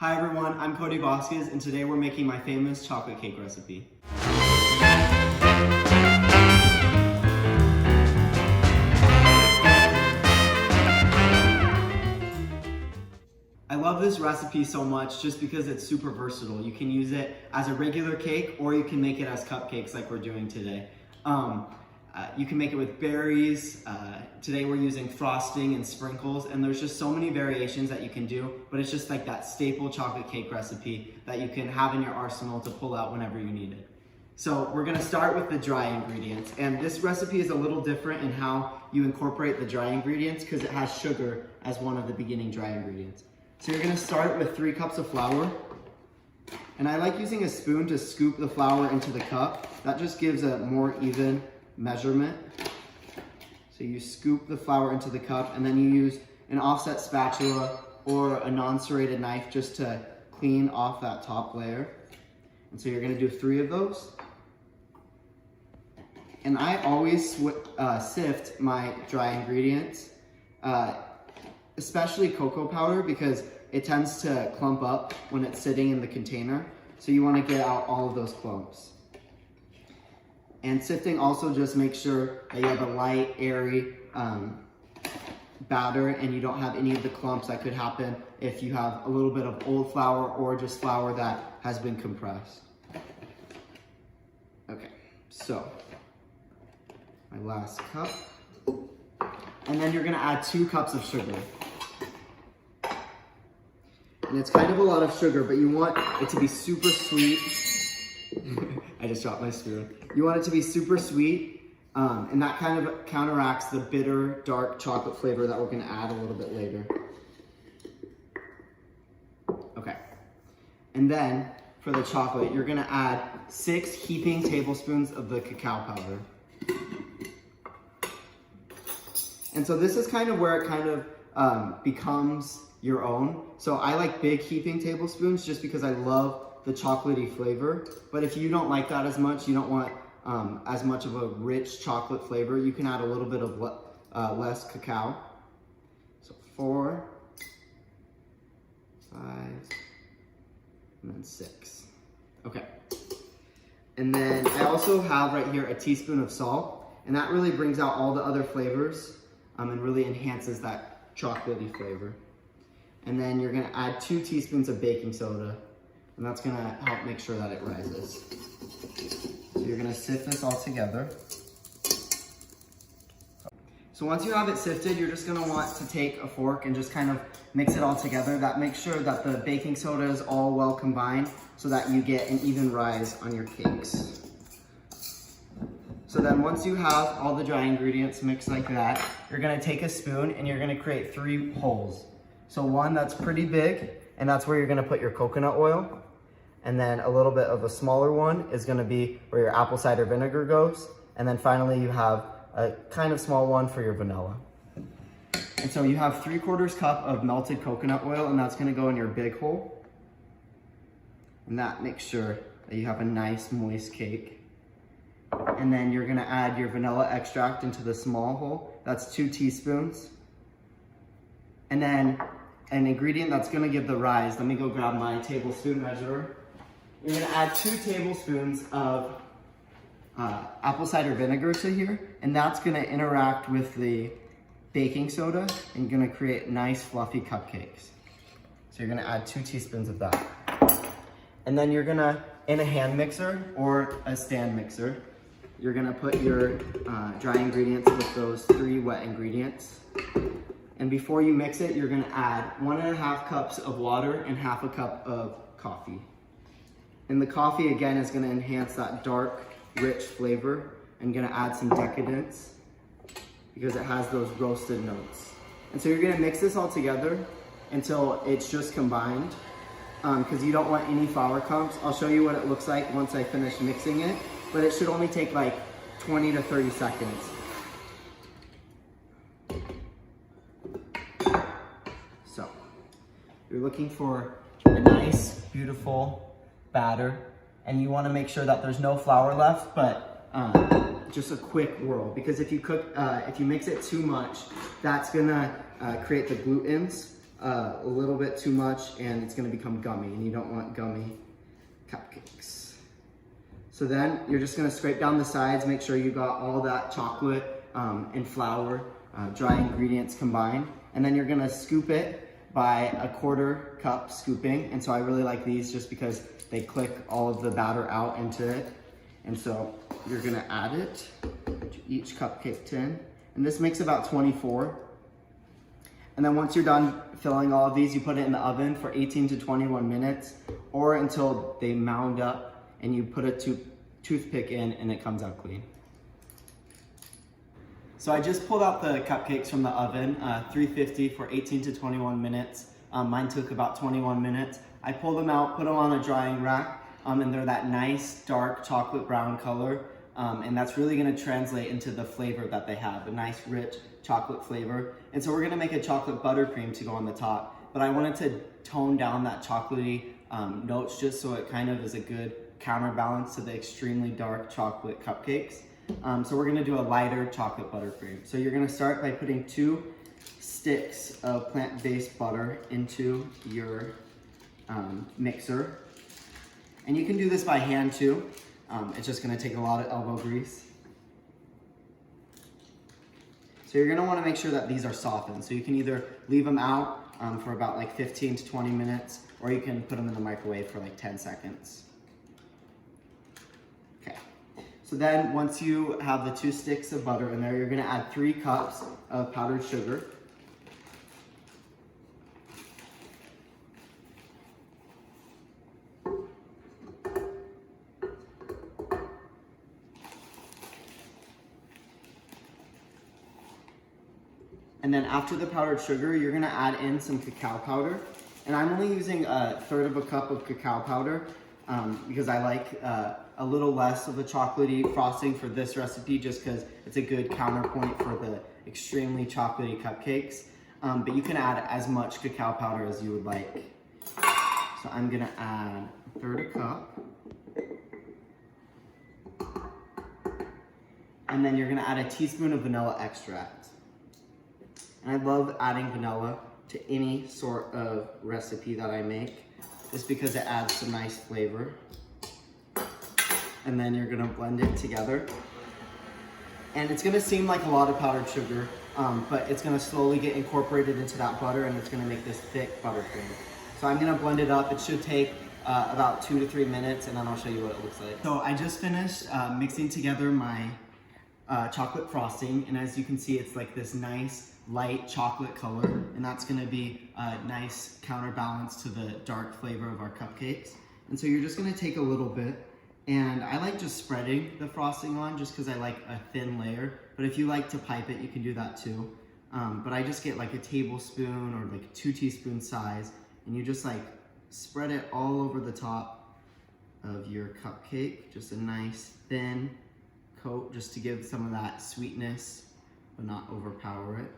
Hi everyone, I'm Cody Vasquez, and today we're making my famous chocolate cake recipe. I love this recipe so much just because it's super versatile. You can use it as a regular cake or you can make it as cupcakes like we're doing today. You can make it with berries. Today we're using frosting and sprinkles, and there's just so many variations that you can do, but it's just like that staple chocolate cake recipe that you can have in your arsenal to pull out whenever you need it. So we're gonna start with the dry ingredients, and this recipe is a little different in how you incorporate the dry ingredients because it has sugar as one of the beginning dry ingredients. So you're gonna start with 3 cups of flour, and I like using a spoon to scoop the flour into the cup. That just gives a more even measurement. So you scoop the flour into the cup, and then you use an offset spatula or a non-serrated knife just to clean off that top layer. And so you're gonna do 3 of those. And I always sift my dry ingredients, especially cocoa powder, because it tends to clump up when it's sitting in the container. So you wanna get out all of those clumps. And sifting also just makes sure that you have a light, airy batter and you don't have any of the clumps that could happen if you have a little bit of old flour or just flour that has been compressed. Okay, so my last cup. And then you're gonna add 2 cups of sugar. And it's kind of a lot of sugar, but you want it to be super sweet. I just dropped my spoon. You want it to be super sweet, and that kind of counteracts the bitter, dark chocolate flavor that we're gonna add a little bit later. Okay, and then for the chocolate, you're gonna add 6 heaping tablespoons of the cacao powder. And so this is kind of where it kind of becomes your own. So I like big heaping tablespoons just because I love the chocolatey flavor. But if you don't like that as much, you don't want as much of a rich chocolate flavor, you can add a little bit of less cacao. So 4, 5, and then 6. Okay. And then I also have right here a teaspoon of salt, and that really brings out all the other flavors and really enhances that chocolatey flavor. And then you're gonna add 2 teaspoons of baking soda, and that's gonna help make sure that it rises. So you're gonna sift this all together. So once you have it sifted, you're just gonna want to take a fork and just kind of mix it all together. That makes sure that the baking soda is all well combined so that you get an even rise on your cakes. So then once you have all the dry ingredients mixed like that, you're gonna take a spoon and you're gonna create 3 holes. So one that's pretty big, and that's where you're gonna put your coconut oil. And then a little bit of a smaller one is gonna be where your apple cider vinegar goes. And then finally you have a kind of small one for your vanilla. And so you have 3/4 cup of melted coconut oil, and that's gonna go in your big hole. And that makes sure that you have a nice moist cake. And then you're gonna add your vanilla extract into the small hole. That's 2 teaspoons. And then an ingredient that's gonna give the rise, let me go grab my tablespoon measurer. You're gonna add 2 tablespoons of apple cider vinegar to here, and that's gonna interact with the baking soda and gonna create nice fluffy cupcakes. So you're gonna add 2 teaspoons of that. And then you're gonna, in a hand mixer or a stand mixer, you're gonna put your dry ingredients with those 3 wet ingredients. And before you mix it, you're gonna add 1.5 cups of water and 1/2 cup of coffee. And the coffee, again, is gonna enhance that dark, rich flavor and gonna add some decadence because it has those roasted notes. And so you're gonna mix this all together until it's just combined because you don't want any flour clumps. I'll show you what it looks like once I finish mixing it, but it should only take like 20 to 30 seconds. So you're looking for a nice, beautiful batter, and you want to make sure that there's no flour left, but just a quick whirl, because if you mix it too much, that's gonna create the glutens, a little bit too much and it's gonna become gummy, and you don't want gummy cupcakes. So then you're just gonna scrape down the sides, make sure you got all that chocolate and flour, dry ingredients combined, and then you're gonna scoop it by a 1/4 cup scooping. And so I really like these just because they click all of the batter out into it. And so you're gonna add it to each cupcake tin. And this makes about 24. And then once you're done filling all of these, you put it in the oven for 18 to 21 minutes or until they mound up, and you put a toothpick in and it comes out clean. So I just pulled out the cupcakes from the oven, 350 for 18 to 21 minutes. Mine took about 21 minutes. I pulled them out, put them on a drying rack, and they're that nice dark chocolate brown color. And that's really gonna translate into the flavor that they have, a nice rich chocolate flavor. And so we're gonna make a chocolate buttercream to go on the top, but I wanted to tone down that chocolatey notes just so it kind of is a good counterbalance to the extremely dark chocolate cupcakes. So we're gonna do a lighter chocolate buttercream. So you're gonna start by putting 2 sticks of plant-based butter into your mixer. And you can do this by hand too. It's just gonna take a lot of elbow grease. So you're gonna wanna make sure that these are softened. So you can either leave them out for about like 15 to 20 minutes, or you can put them in the microwave for like 10 seconds. Okay, so then once you have the 2 sticks of butter in there, you're gonna add 3 cups of powdered sugar. And then after the powdered sugar, you're gonna add in some cacao powder. And I'm only using 1/3 cup of cacao powder because I like a little less of a chocolatey frosting for this recipe, just because it's a good counterpoint for the extremely chocolatey cupcakes. But you can add as much cacao powder as you would like. So I'm gonna add 1/3 cup. And then you're gonna add a teaspoon of vanilla extract. And I love adding vanilla to any sort of recipe that I make, just because it adds some nice flavor. And then you're gonna blend it together. And it's gonna seem like a lot of powdered sugar, but it's gonna slowly get incorporated into that butter, and it's gonna make this thick buttercream. So I'm gonna blend it up. It should take about 2 to 3 minutes, and then I'll show you what it looks like. So I just finished mixing together my chocolate frosting, and as you can see, it's like this nice light chocolate color, and that's gonna be a nice counterbalance to the dark flavor of our cupcakes. And so you're just gonna take a little bit, and I like just spreading the frosting on just because I like a thin layer, but if you like to pipe it, you can do that too. But I just get like a tablespoon or like 2 teaspoon size, and you just like spread it all over the top of your cupcake, just a nice thin coat just to give some of that sweetness but not overpower it.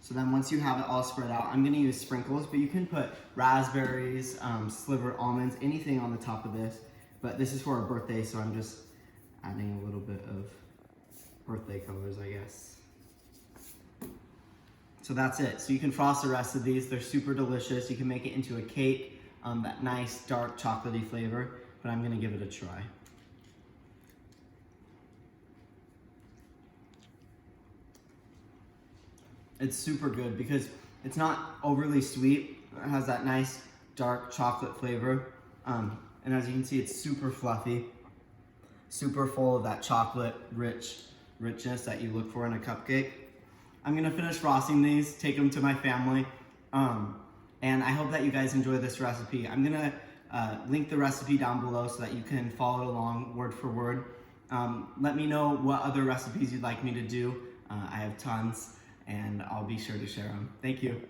So then once you have it all spread out, I'm gonna use sprinkles, but you can put raspberries, slivered almonds, anything on the top of this. But this is for our birthday, so I'm just adding a little bit of birthday colors, I guess. So that's it. So you can frost the rest of these. They're super delicious. You can make it into a cake, that nice dark chocolatey flavor, but I'm gonna give it a try. It's super good because it's not overly sweet. It has that nice dark chocolate flavor. And as you can see, it's super fluffy, super full of that chocolate richness that you look for in a cupcake. I'm gonna finish frosting these, take them to my family. And I hope that you guys enjoy this recipe. I'm gonna link the recipe down below so that you can follow along word for word. Let me know what other recipes you'd like me to do. I have tons, and I'll be sure to share them. Thank you.